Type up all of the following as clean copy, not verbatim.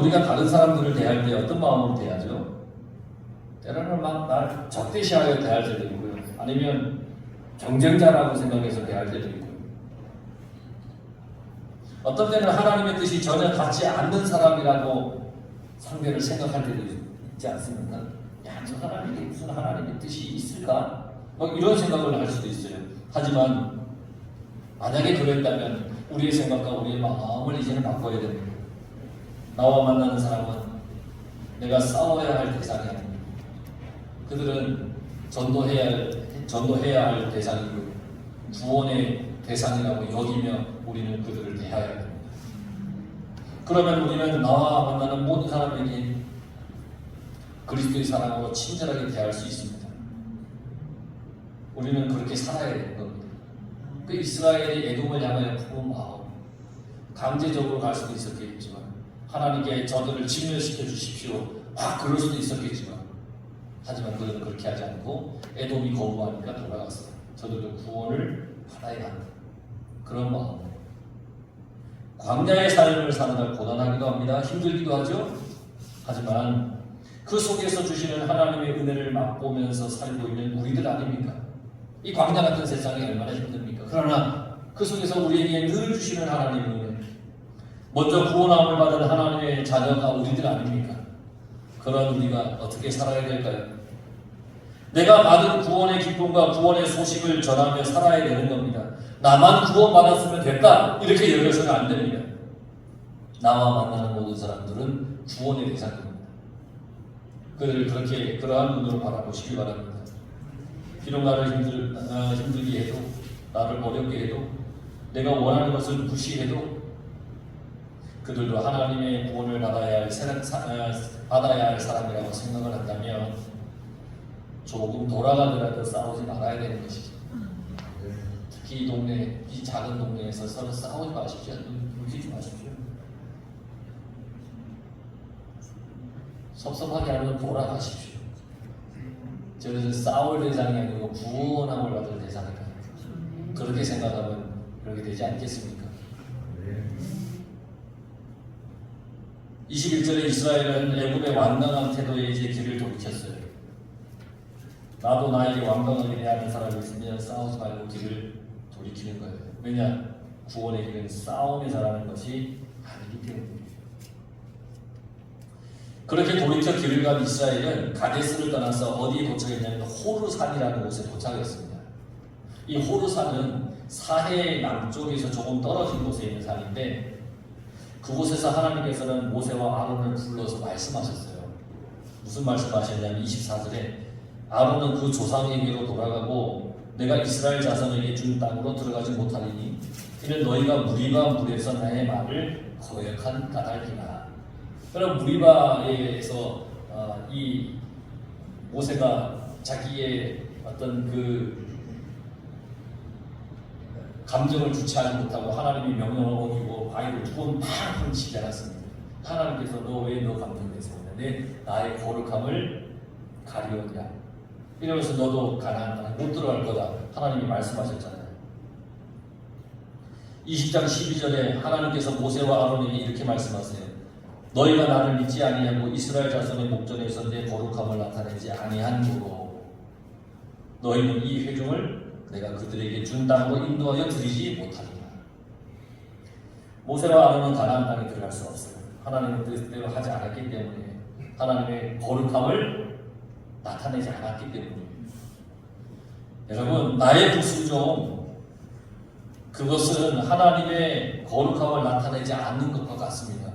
우리가 다른 사람들을 대할 때 어떤 마음으로 대하죠? 때로는 막 날 적대시하여 대할 때도 있고요. 아니면 경쟁자라고 생각해서 대할 때도 있고요. 어떤 때는 하나님의 뜻이 전혀 같지 않는 사람이라고 상대를 생각할 때도 있지 않습니까? 야, 저 사람에게 무슨 하나님의 뜻이 있을까? 막 이런 생각을 할 수도 있어요. 하지만 만약에 그랬다면 우리의 생각과 우리의 마음을 이제는 바꿔야 됩니다. 나와 만나는 사람은 내가 싸워야 할 대상이 아닙니다. 그들은 전도해야 할 대상이고 구원의 대상이라고 여기며 우리는 그들을 대해야 됩니다. 그러면 우리는 나와 만나는 모든 사람에게 그리스도의 사랑으로 친절하게 대할 수 있습니다. 우리는 그렇게 살아야 되는 겁니다. 그 이스라엘이 에돔을 향하여 품은 마음, 강제적으로 갈 수도 있었겠지만 하나님께 저들을 진멸시켜 주십시오. 그럴 수도 있었겠지만 하지만 그들은 그렇게 하지 않고 에돔이 거부하니까 돌아갔어요. 저들도 구원을 받아야 한다. 그런 마음. 광야의 삶을 사느라 고단하기도 합니다. 힘들기도 하죠. 하지만 그 속에서 주시는 하나님의 은혜를 맛보면서 살고 있는 우리들 아닙니까? 이 광야 같은 세상이 얼마나 힘듭니까? 그러나 그 속에서 우리에게 늘 주시는 하나님의 은혜, 먼저 구원함을 받은 하나님의 자녀가 우리들 아닙니까? 그런 우리가 어떻게 살아야 될까요? 내가 받은 구원의 기쁨과 구원의 소식을 전하며 살아야 되는 겁니다. 나만 구원받았으면 됐다 이렇게 여겨서는 안 됩니다. 나와 만나는 모든 사람들은 구원의 대상입니다. 그들을 그렇게 그러한 눈으로 바라보시기 바랍니다. 비록 나를 힘들게 해도, 나를 어렵게 해도, 내가 원하는 것을 무시해도 그들도 하나님의 구원을 받아야 할 사람이라고 생각을 한다면 조금 돌아가더라도 싸우지 말아야 되는 것이죠. 특히 이 작은 동네에서 서로 싸우지 마십시오. 눈치지 마십시오. 섭섭하게 하면 돌아가십시오. 저는 싸울 대상이 아니고 구원함을 받을 대상이다. 그렇게 생각하면 그렇게 되지 않겠습니까? 21절에 이스라엘은 애굽의 완강한 태도에 이제 길을 돌이켰어요. 나도 나에게 완강하게 대하는 사람이 있으면 싸우지 말고 길을 돌이키는 거예요. 왜냐? 구원의 길은 싸움에 잘하는 것이 아니기 때문입니다. 그렇게 돌이켜 길을 간 이스라엘은 가데스를 떠나서 어디에 도착했냐면 호르산이라는 곳에 도착했습니다. 이 호르산은 사해 남쪽에서 조금 떨어진 곳에 있는 산인데 그곳에서 하나님께서는 모세와 아론을 불러서 말씀하셨어요. 무슨 말씀하셨냐면 24절에 아론은 그 조상에게로 돌아가고 내가 이스라엘 자손에게 준 땅으로 들어가지 못하리니 이는 너희가 무리바 물에서 나의 말을 거역한 까닭이라. 그럼 무리바에서 이 모세가 자기의 어떤 그 감정을 주체하지 못하고 하나님의 명령을 어기고 바위를 두 번 팡 치지 않았습니다. 하나님께서 너 왜 너 감정 내세우냐? 나의 거룩함을 가리우랴. 이러면서 너도 가나안 땅에 못 들어갈 거다. 하나님이 말씀하셨잖아요. 20장 12절에 하나님께서 모세와 아론에게 이렇게 말씀하세요. 너희가 나를 믿지 아니하고 이스라엘 자손의 목전에서 내 거룩함을 나타내지 아니한므로 너희는 이 회중을 내가 그들에게 준 땅으로 인도하여 드리지 못하리라. 모세와 아론은 가나안 땅에 들어갈 수 없어요. 하나님의 뜻대로 하지 않았기 때문에 하나님의 거룩함을 나타내지 않았기 때문입니다. 여러분, 나의 불순종 그것은 하나님의 거룩함을 나타내지 않는 것과 같습니다.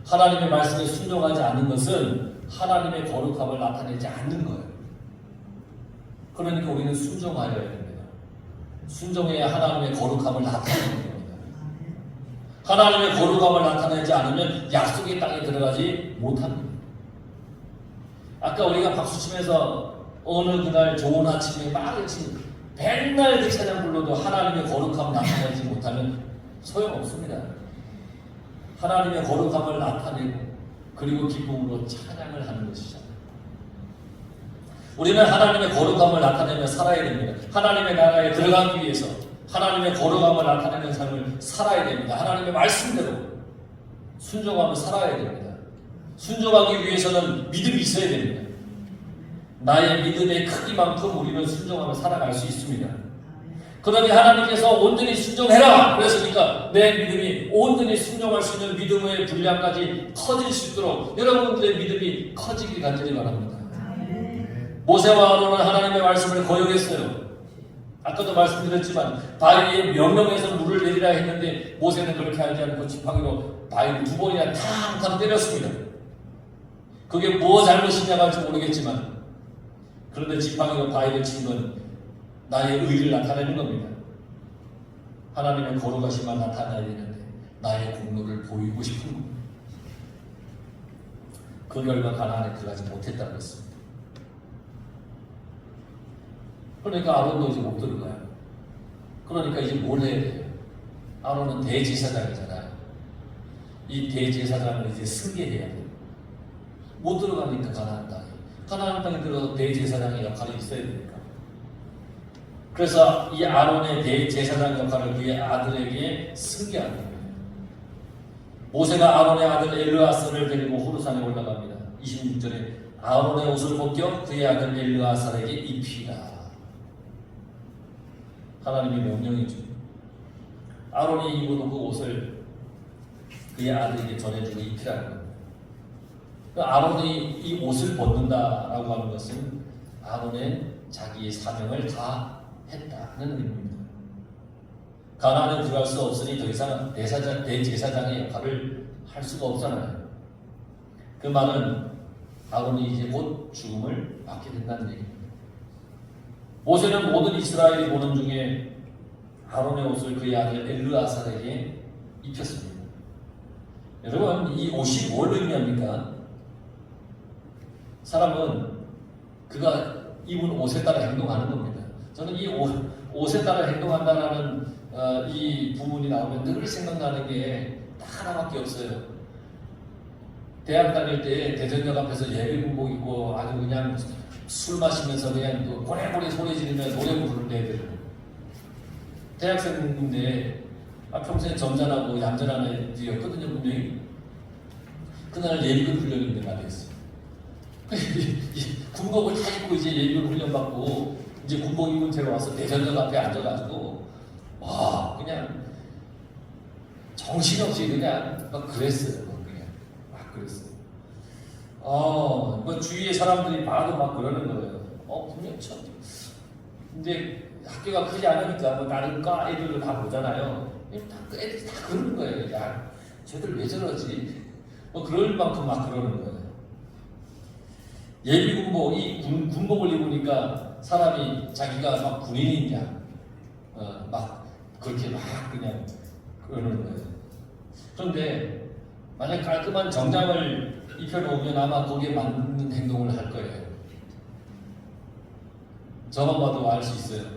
하나님의 말씀에 순종하지 않는 것은 하나님의 거룩함을 나타내지 않는 거예요. 그러니까 우리는 순종하여야 됩니다. 순종해야 하나님의 거룩함을 나타내는 겁니다. 하나님의 거룩함을 나타내지 않으면 약속의 땅에 들어가지 못합니다. 아까 우리가 박수치면서 어느 그날 좋은 아침에 말없이 백날 그 찬양 불러도 하나님의 거룩함을 나타내지 못하면 소용없습니다. 하나님의 거룩함을 나타내고 그리고 기쁨으로 찬양을 하는 것이잖아요. 우리는 하나님의 거룩함을 나타내며 살아야 됩니다. 하나님의 나라에 들어가기 위해서 하나님의 거룩함을 나타내는 삶을 살아야 됩니다. 하나님의 말씀대로 순종하며 살아야 됩니다. 순종하기 위해서는 믿음이 있어야 됩니다. 나의 믿음의 크기만큼 우리는 순종하며 살아갈 수 있습니다. 그러니 하나님께서 온전히 순종해라 그랬으니까 내 믿음이 온전히 순종할 수 있는 믿음의 분량까지 커질 수 있도록 여러분들의 믿음이 커지길 간절히 바랍니다. 모세와 아론은 하나님의 말씀을 거역했어요. 아까도 말씀드렸지만 바위에 명령해서 물을 내리라 했는데 모세는 그렇게 하지 않고 지팡이로 바위를 2번이나 탕탕 때렸습니다. 그게 뭐 잘못이냐고 할지 모르겠지만 그런데 지팡이로 바위를 친 건 나의 의를 나타내는 겁니다. 하나님의 거룩하심만 나타나야 되는데 나의 공로를 보이고 싶은 겁니다. 그 결과 가나안에 들어가지 못했다는 것입니다. 그러니까 아론도 이제 못 들어가요. 그러니까 이제 뭘 해야 돼요? 아론은 대제사장이잖아요. 이 대제사장을 이제 승계해야 돼요. 못 들어가니까 가나안 땅에 들어가서 대제사장의 역할이 있어야 되니까. 그래서 이 아론의 대제사장 역할을 그의 아들에게 승계하는 거예요. 모세가 아론의 아들 엘르아살을 데리고 호르산에 올라갑니다. 26절에 아론의 옷을 벗겨 그의 아들 엘르아살에게 입히라. 하나님의 명령이죠. 아론이 입은 그 옷을 그의 아들에게 전해주고 입히라는 겁니다. 아론이 이 옷을 벗는다라고 하는 것은 아론의 자기의 사명을 다 했다는 의미입니다. 가나안에 들어갈 수 없으니 더 이상 대제사장의 역할을 할 수가 없잖아요. 그 말은 아론이 이제 곧 죽음을 맞게 된다는 얘기입니다. 모세는 모든 이스라엘이 보는 중에 아론의 옷을 그의 아들 엘르아살에게 입혔습니다. 여러분, 이 옷이 뭘 의미합니까? 사람은 그가 입은 옷에 따라 행동하는 겁니다. 저는 이 옷에 따라 행동한다라는 이 부분이 나오면 늘 생각나는 게 딱 하나밖에 없어요. 대학 다닐 때 대전역 앞에서 예비군복 입고 아주 그냥 술 마시면서 그냥 고래고래 소리 지르며 노래 부르는 애들. 대학생인데 평소에 점잖하고 얌전한 애들이었거든요, 분명히. 그날 예비군 훈련인데 말이었어요. 군복을 다 입고 이제 예비군 훈련 받고 이제 군복 입은 채로 와서 대전역 앞에 앉아가지고 와 그냥 정신없이 그냥 막 그랬어요. 그냥 막 그랬어요. 뭐 주위에 사람들이 봐도 막 그러는 거예요. 분명 참. 근데 학교가 크지 않으니까 뭐 다른 과 애들도 다 보잖아요. 애들이 다 그러는 거예요. 야, 쟤들 왜 저러지? 뭐 그럴 만큼 막 그러는 거예요. 예비군복, 이 군복을 입으니까 사람이 자기가 막 군인이냐, 막 그렇게 막 그냥 그러는 거예요. 그런데 만약 깔끔한 정장을 입혀놓으면 아마 거기에 맞는 행동을 할 거예요. 저만 봐도 알 수 있어요.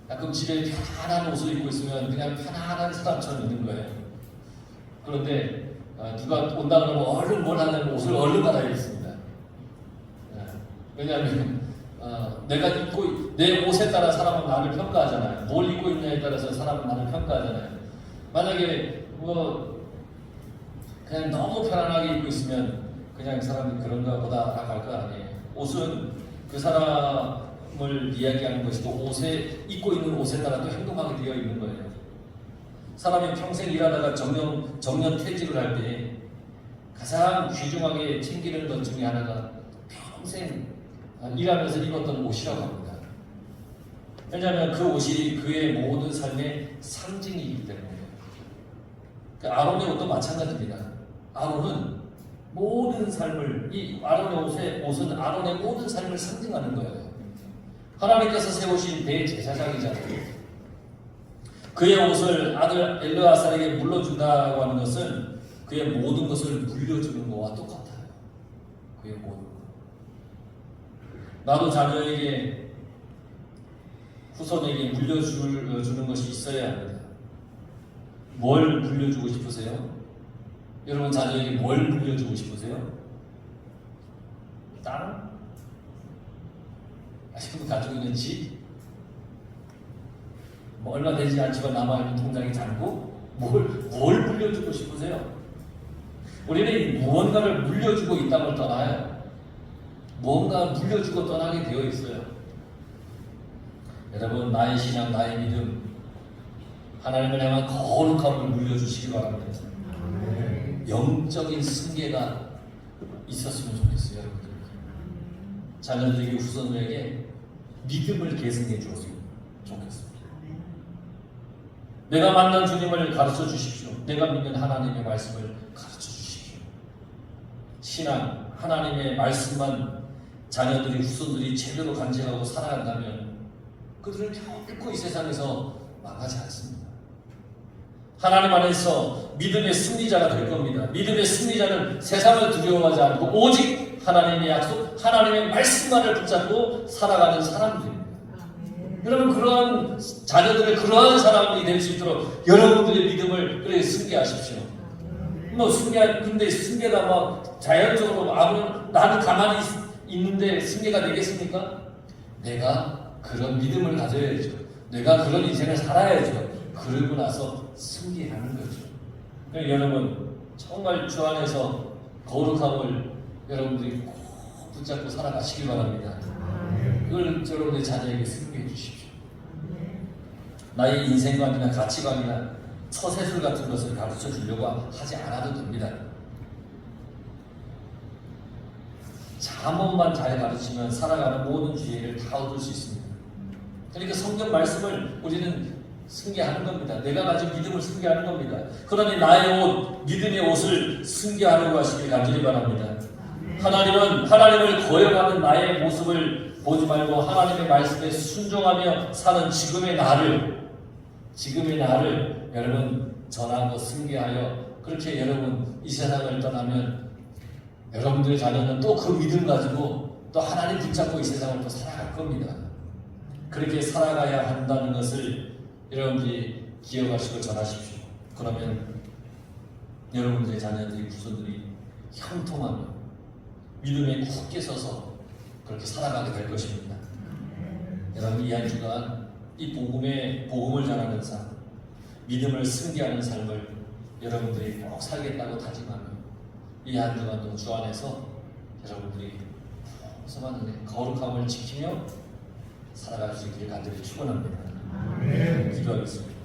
가끔 집에 편안한 옷을 입고 있으면 그냥 편안한 사람처럼 있는 거예요. 그런데 누가 온다 그러면 얼른 뭘 하냐면 옷을 얼른 갈아입습니다. 왜냐하면 내가 입고 내 옷에 따라 사람은 나를 평가하잖아요. 뭘 입고 있냐에 따라서 사람은 나를 평가하잖아요. 만약에 그냥 너무 편안하게 입고 있으면 그냥 사람이 그런가 보다 라고 할 거 아니에요. 옷은 그 사람을 이야기하는 것이고 옷에 입고 있는 옷에 따라 또 행동하게 되어 있는 거예요. 사람이 평생 일하다가 정년 퇴직을 할 때 가장 귀중하게 챙기는 것 중에 하나가 평생 일하면서 입었던 옷이라고 합니다. 왜냐하면 그 옷이 그의 모든 삶의 상징이기 때문에. 아론의 옷도 마찬가지입니다. 아론은 모든 삶을, 이 아론의 옷은 아론의 모든 삶을 상징하는 거예요. 하나님께서 세우신 대제사장이잖아요. 그의 옷을 아들 엘르아살에게 물려준다고 하는 것은 그의 모든 것을 물려주는 것과 똑같아요. 그의 모든 것. 나도 자녀에게, 후손에게 물려주는 것이 있어야 합니다. 뭘 물려주고 싶으세요? 여러분 자녀에게 뭘 물려주고 싶으세요? 땅? 아직도 가지고 있는 집? 뭐 얼마 되지 않지만 남아있는 통장의 잔고? 뭘 물려주고 싶으세요? 우리는 무언가를 물려주고 이 땅을 떠나요. 무언가 물려주고 떠나게 되어 있어요. 여러분, 나의 신앙, 나의 믿음, 하나님을 향한 거룩함을 물려주시기 바랍니다. 영적인 승계가 있었으면 좋겠어요. 여러분들. 자녀들에게, 후손들에게 믿음을 계승해 주었으면 좋겠습니다. 내가 만난 주님을 가르쳐 주십시오. 내가 믿는 하나님의 말씀을 가르쳐 주십시오. 신앙, 하나님의 말씀만 자녀들이, 후손들이 제대로 간직하고 살아간다면 그들은 결코 이 세상에서 망하지 않습니다. 하나님 안에서 믿음의 승리자가 될 겁니다. 믿음의 승리자는 세상을 두려워하지 않고 오직 하나님의 약속, 하나님의 말씀만을 붙잡고 살아가는 사람들입니다. 여러분, 그러한 자녀들의 그러한 사람들이 될 수 있도록 여러분들의 믿음을 그렇게 승계하십시오. 근데 승계가 자연적으로 나는 가만히 있는데 승계가 되겠습니까? 내가 그런 믿음을 가져야죠. 내가 그런 인생을 살아야죠. 그러고 나서 승계하는 거죠. 그러니까 여러분, 정말 주 안에서 거룩함을 여러분들이 꼭 붙잡고 살아가시기 바랍니다. 그걸 여러분의 자녀에게 승계해 주십시오. 나의 인생관이나 가치관이나 처세술 같은 것을 가르쳐 주려고 하지 않아도 됩니다. 잠언만 잘 가르치면 살아가는 모든 지혜를 다 얻을 수 있습니다. 그러니까 성경 말씀을 우리는 승계하는 겁니다. 내가 가진 믿음을 승계하는 겁니다. 그러니 나의 옷, 믿음의 옷을 승계하려고 하시길 간절히 바랍니다. 하나님을 거역하는 나의 모습을 보지 말고 하나님의 말씀에 순종하며 사는 지금의 나를 여러분 전하고 승계하여, 그렇게 여러분 이 세상을 떠나면 여러분들의 자녀는 또 그 믿음 가지고 또 하나님 붙잡고 이 세상을 또 살아갈 겁니다. 그렇게 살아가야 한다는 것을 여러분들이 기억하시고 전하십시오. 그러면 여러분들의 자녀들이, 후손들이 형통하며 믿음에 굳게 서서 그렇게 살아가게 될 것입니다. 여러분, 이 한 주간 이 복음을 전하는 삶, 믿음을 승계하는 삶을 여러분들이 꼭 살겠다고 다짐하며 이 한 주간도 주 안에서 여러분들이 소망의 거룩함을 지키며 살아갈 수 있기를 간절히 축원합니다. 기도하겠습니다.